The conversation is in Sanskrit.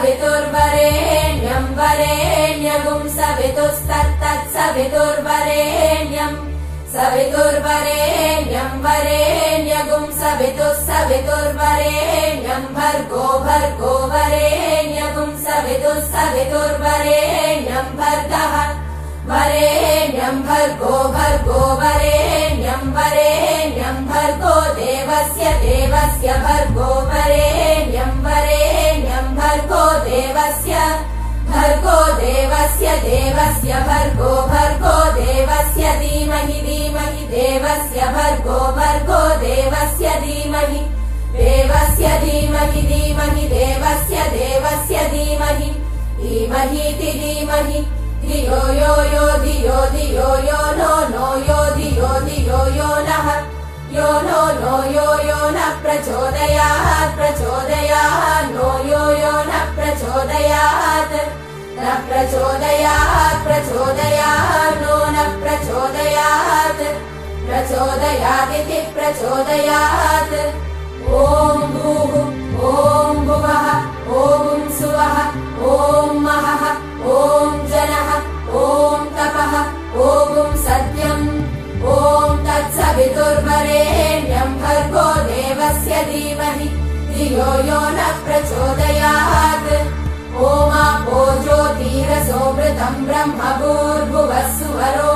सवितुर्वरेण्यं वरेण्यगुं सवितुस्तत्तत्सवितुर्वरेण्यम् सवितुर्वरेण्यं वरेण्यगुं सवितुर्वरेण्यं भर्गो भर्गो वरेण्यगुं सवितुर्वरेण्यं भर्गः वरेण्यं भर्गो भर्गो वरेण्यं भर्गो देवस्य भर्गो वरेण्यं भर्गो देवस्य भर्गो देवस्य धीमहि देवस्य भर्गो देवस्य धीमहि देवस्य धीमहि धीमहि धियो यो धियो यो नो यो धियो यो नः यो नो यो नः प्रचोदयात् नो यो नः प्रचोदयात् न प्रचोदयात् नो न प्रचोदयादिति प्रचोदयात् ॐ भूः ॐ भुवः ॐ सुवः ॐ महः ॐ जनः ॐ तपः ॐ सत्यम् ॐ तत्सवितुर्वरेण्यं भर्गो देवस्य धीमहि धियो यो नः प्रचोदयात् ओमापो ज्योतिरसोमृतं ब्रह्म भूर्भुवः सुवरो